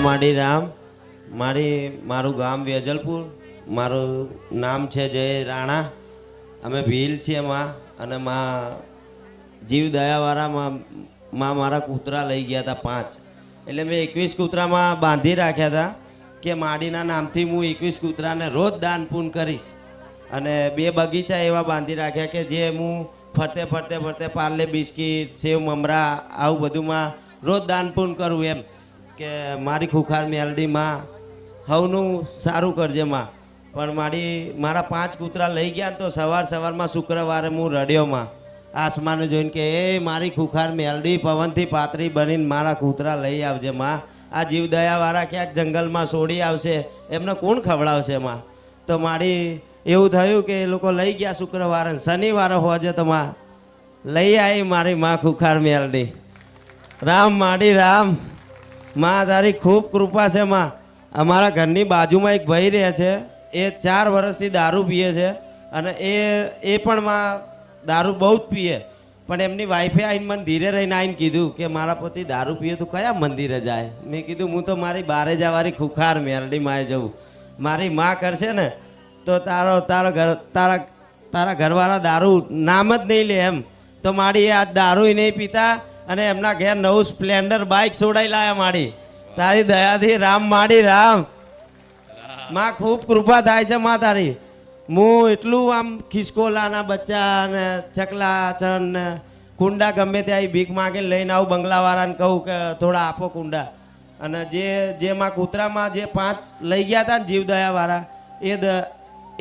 માડી રામ. મારું ગામ વેજલપુર. મારું નામ છે જય રાણા. અમે ભીલ છીએ માં. અને માં જીવ દયાવાળામાં મારા કૂતરા લઈ ગયા હતા 5. એટલે મેં 21 કૂતરામાં બાંધી રાખ્યા હતા કે માડીના નામથી હું 21 કૂતરાને રોજ દાન પૂન કરીશ. અને 2 બગીચા એવા બાંધી રાખ્યા કે જે હું ફરતે પાર્લે બિસ્કીટ સેવ મમરા આવું બધુંમાં રોજ દાન પૂન કરું એમ કે મારી ખુખાર મેલડીમાં હવનું સારું કરજે માં. પણ મારા 5 કૂતરા લઈ ગયા ને તો સવારમાં શુક્રવારે હું રડ્યોમાં આસમાને જોઈને કે એ મારી ખુખાર મેલડી પવનથી પાતળી બનીને મારા કૂતરા લઈ આવજે માં. આ જીવદયાવાળા ક્યાંક જંગલમાં છોડી આવશે એમને કોણ ખવડાવશે માં. તો એવું થયું કે એ લોકો લઈ ગયા શુક્રવારે, શનિવારે હોજે તો માં લઈ આવી મારી માં ખુખાર મેલડી. રામ માડી રામ. માં તારી ખૂબ કૃપા છે માં. અમારા ઘરની બાજુમાં એક ભાઈ રહે છે, એ 4 વર્ષથી દારૂ પીએ છે. અને એ પણ માં દારૂ બહુ જ પીએ. પણ એમની વાઈફે આવીને મને ધીરે રહીને આવીને કીધું કે મારા પતિ દારૂ પીએ તો કયા મંદિરે જાય. મેં કીધું હું તો મારી બારે જવારી ખુખાર મેલડી માએ જવું. મારી માં કરશે ને તો તારા ઘરવાળા દારૂ નામ જ નહીં લે એમ. તો મારી આ દારૂ નહીં પીતા અને એમના ઘેર નવું સ્પ્લેન્ડર બાઇક છોડાઈ લાયા મારી. તારી દયાથી રામ માડી રામ. માં ખૂબ કૃપા થાય છે માં તારી. હું એટલું આમ ખિસકોલાના બચ્ચા ને ચકલા ચણ ને કુંડા ગમે ત્યાં ભીખ માગીને લઈને આવું બંગલાવાળાને કહું કે થોડા આપો કુંડા. અને જે માં કૂતરામાં જે 5 લઈ ગયા હતા ને જીવદયાવાળા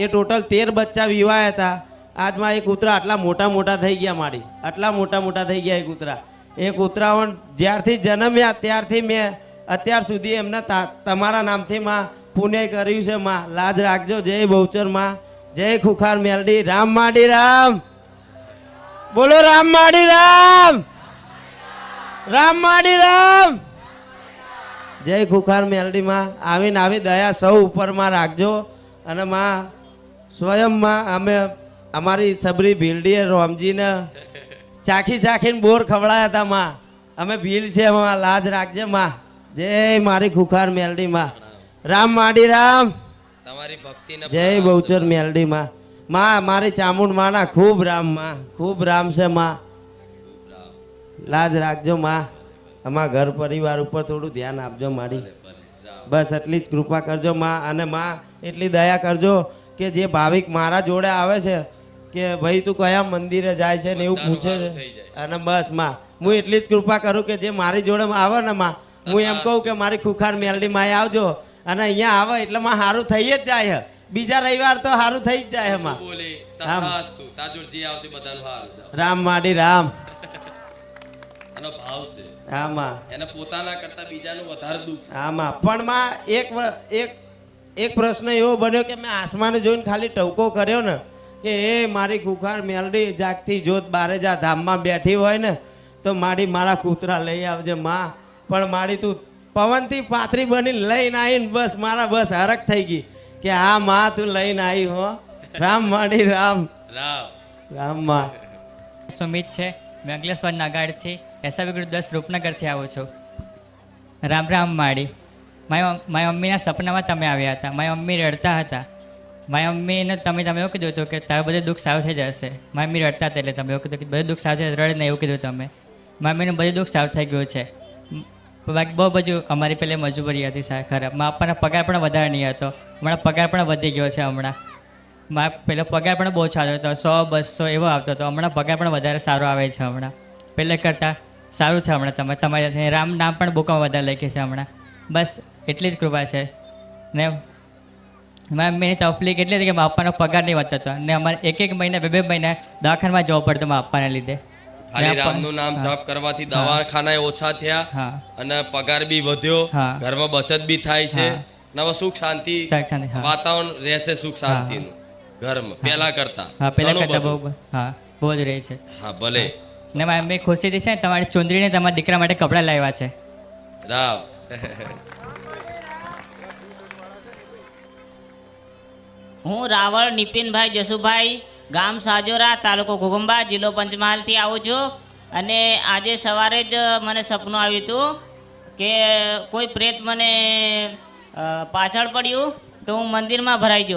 એ ટોટલ 13 બચ્ચા વિવાયા હતા. આજમાં એ કૂતરા આટલા મોટા થઈ ગયા મારી. આટલા મોટા થઈ ગયા એ કૂતરા. એ કૂતરાઓ જ્યારથી જન્મ્યા ત્યારથી મેં અત્યાર સુધી એમને તમારા નામથી માં પુણ્ય કર્યું છે માં. લાજ રાખજો. જય બહુચર માં. જય ખુખાર મેલડી. રામ માડી રામ. બોલો રામ માડી રામ. રામ માડી રામ. જય ખુખાર મેલડી માં. આવી દયા સૌ ઉપરમાં રાખજો. અને માં સ્વયં માં અમારી સબરી ભીલડીએ રોમજીને ચાખીને બોર ખવડાયા હતા માં. અમે ભીલ છે માં. લાજ રાખજે માં. જય મારી ખુખાર મેલડી માં. રામ માડી રામ. તમારી ભક્તિને જય બહુચર મેલડી માં. મારી ચામુંડ માના ખૂબ રામ માં. ખૂબ રામ છે માં. લાજ રાખજો માં. અમારા ઘર પરિવાર ઉપર થોડું ધ્યાન આપજો મારી. બસ એટલી જ કૃપા કરજો માં. અને માં એટલી દયા કરજો કે જે ભાવિક મારા જોડે આવે છે કે ભાઈ તું કયા મંદિરે જાય છે ને એવું પૂછે છે. અને બસ માં હું એટલી જ કૃપા કરું કે જે મારી જોડે આવે ને માં હું એમ કહું કે મારી ખુખાર મેલડી માં આવજો. અને અહીંયા આવે એટલે માં સારું થઈ જ જાય. બીજા રવિવાર તો સારું થઈ જ જાય એમાં. રામ માડી રામ. આનો ભાવ છે આમાં એને પોતાના કરતા બીજાનું વધારે દુઃખ. આમાં પણ માં એક પ્રશ્ન એવો બન્યો કે મેં આસમાને જોઈને ખાલી ટવકો કર્યો ને કે એ મારી ખુખાર મેલડી જાગતી જોત બારે જા ધામમાં બેઠી હોય ને તો મારા કૂતરા લઈ આવજે માં. પણ મારી તું પવનથી પાતળી બની લઈને આવીને બસ હરખ થઈ ગઈ કે હા માં તું લઈને આવી હો. રામ માડી રામ. રામ માં. સુમિત છે. મેં અંકલેશ્વર નાગાડથી એસઆઈ ગ્રુપ 10 રૂપનગરથી આવું છું. રામ માડી. મારી મમ્મીના સપનામાં તમે આવ્યા હતા. મારી મમ્મી રડતા હતા. મારી મમ્મીને તમે એવું કીધું હતું કે તારું બધું દુઃખ સારું થઈ જશે. મારી મમ્મી રડતા હતા એટલે તમે એવું કીધું કે બધું દુઃખ સારું થઈ રડે ને એવું કીધું તમે. મારી મમ્મીનું બધું દુઃખ સારું થઈ ગયું છે. બાકી બહુ બધું અમારી પહેલે મજબૂરી હતી ખરાબ. મારા પપ્પાનો પગાર પણ વધારે નહીં હતો. હમણાં પગાર પણ વધી ગયો છે. હમણાં મારા પહેલો પગાર પણ બહુ સારો હતો, 100-200 એવો આવતો હતો. હમણાં પગાર પણ વધારે સારો આવે છે. હમણાં પહેલાં કરતાં સારું છે. હમણાં તમારી રામ નામ પણ બુકમાં વધારે લખે છે હમણાં. બસ એટલી જ કૃપા છે. ને મારી મમ્મીની તકલીફ એટલી હતી કે મારા પપ્પાનો પગાર નહીં વધતો હતો. ને અમારે એક મહિના 2 મહિના દવાખાનામાં જવું પડતું મારા પપ્પાને લીધે. ખાલી રામનું નામ જાપ કરવાથી દવાખાના ઓછા થયા અને પગાર બી વધ્યો. ઘરમાં બચત બી થાય છે. નવા સુખ શાંતિ વાતાવરણ રહેશે. સુખ શાંતિનું ઘરમાં પહેલા કરતા બહુ જ રહે છે. હા ભલે. ને મારી મમ્મી ખુશીથી છે તમારી ચુંદડીને તમારા દીકરા માટે કપડાં લાવ્યા છે. રામ. હું રાવળ નિપિનભાઈ જસુભાઈ, ગામ સાજોરા, તાલુકો ઘોઘંબા, જિલ્લો પંચમહાલથી આવું છું. અને આજે સવારે જ મને સપનું આવ્યું હતું કે કોઈ પ્રેત મને પાછળ પડ્યું તો હું મંદિરમાં ભરાઈ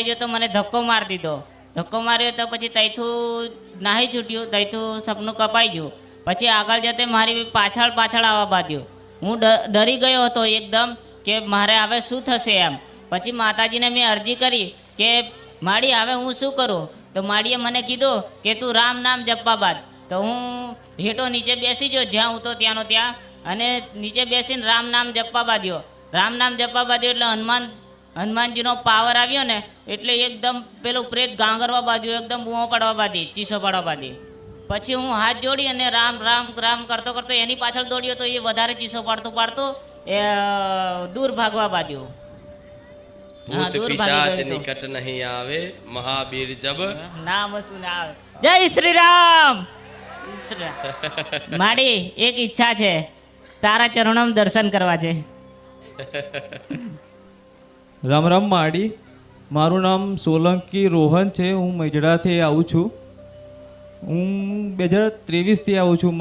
ગયો તો મને ધક્કો મારી દીધો. ધક્કો માર્યો તો પછી તઈથું નાહી છૂટ્યું, તઈથું સપનું કપાઈ ગયું. પછી આગળ જતે મારી પાછળ આવવા બાંધ્યું. હું ડરી ગયો હતો એકદમ કે મારે હવે શું થશે એમ. પછી માતાજીને મેં અરજી કરી કે માડી હવે હું શું કરું? તો માડીએ મને કીધું કે તું રામ નામ જપવા બાદ. તો હું હેઠો નીચે બેસી ગયો, જ્યાં હું તો ત્યાંનો ત્યાં, અને નીચે બેસીને રામ નામ જપવા બાંધ્યો. રામ નામ જપવા બાંધ્યો એટલે હનુમાનજીનો પાવર આવ્યો ને, એટલે એકદમ પેલું પ્રેત ગાંગરવા બાંધ્યું, એકદમ બૂમો પાડવા બાંધી, ચીસો પાડવા બાંધી. પછી હું હાથ જોડી અને રામ રામ રામ કરતો એની પાછળ દોડ્યો તો એ વધારે ચીસો પાડતો એ દૂર ભાગવા બાંધ્યો. ભૂત પિશાચ નિકટ નહીં આવે, મહાવીર જબ નામ શું ના આવે. જય શ્રી રામ. માડી એક ઈચ્છા છે, તારા ચરણોમાં દર્શન કરવા છે. રામ રામ માડી, મારું નામ સોલંકી રોહન છે. હું મેજડાથી આવું છું. હું 2023થી આવું છું.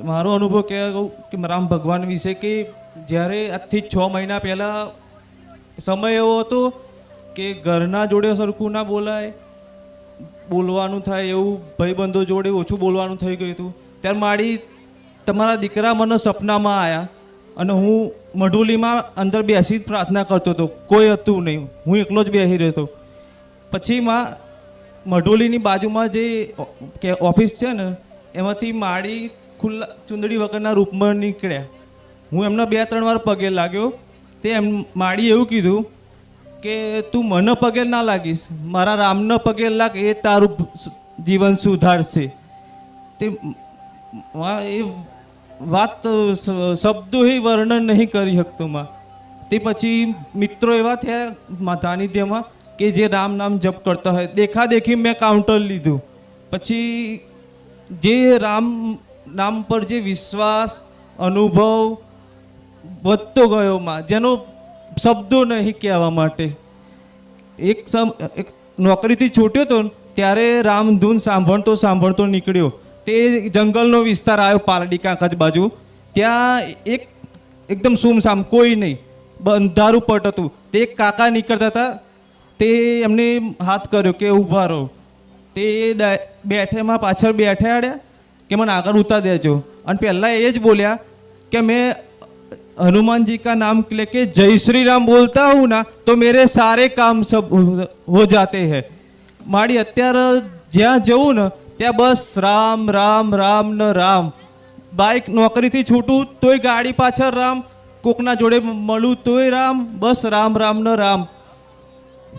મારો અનુભવ કહેવા કે રામ ભગવાન વિશે કે જ્યારે આજથી 6 મહિના પહેલાં સમય એવો હતો કે ઘરના જોડે સરખું ના બોલાય, બોલવાનું થાય એવું ભાઈબંધો જોડે ઓછું બોલવાનું થઈ ગયું હતું. ત્યારે માડી તમારા દીકરા મને સપનામાં આવ્યા અને હું મઢુલીમાં અંદર બેસી જ પ્રાર્થના કરતો હતો. કોઈ હતું નહીં, હું એકલો જ બેસી રહ્યો હતો. પછી મઢોલીની બાજુમાં જે ઓફિસ છે ને, એમાંથી માડી ખુલ્લા ચુંદડી વગરના રૂપમાં નીકળ્યા. હું એમના 2-3 વાર પગે લાગ્યો. તે માડી એવું કીધું કે તું મને પગે ના લાગીશ, મારા રામને પગે લાગ, એ તારું જીવન સુધારશે. તે એ વાત શબ્દોથી વર્ણન નહીં કરી શકતો. તે પછી મિત્રો એવા થયા સાનિધ્યમાં કે જે રામ નામ જપ કરતા હોય. દેખાદેખી મેં કાઉન્ટર લીધું. પછી જે રામ નામ પર જે વિશ્વાસ અનુભવ વધતો ગયો જેનો શબ્દો નહીં કહેવા માટે. એક નોકરીથી છૂટ્યો હતો ત્યારે રામધૂન સાંભળતો નીકળ્યો. તે જંગલનો વિસ્તાર આવ્યો, પાલડી કાંકજ બાજુ. ત્યાં એકદમ સુમસામ, કોઈ નહીં, અંધારું પટ હતું. તે એક કાકા નીકળતા હતા. તે એમને હાથ કર્યો કે ઊભા રહો. તે બેઠેમાં પાછળ બેઠાડ્યા કે મને આગળ ઉતાર દેજો. અને પહેલાં એ જ બોલ્યા કે મેં हनुमान जी का नाम लेके जय श्री राम बोलता हूँ ना तो मेरे सारे काम सब हो जाते हैं. माड़ी અત્યારે જ્યાં જવું ને ત્યાં બસ રામ રામ રામ ને રામ. બાઇક નોકરીથી છૂટું તોય ગાડી પાછળ રામ, કોકના જોડે મળું તોય રામ, બસ રામ રામ ને રામ.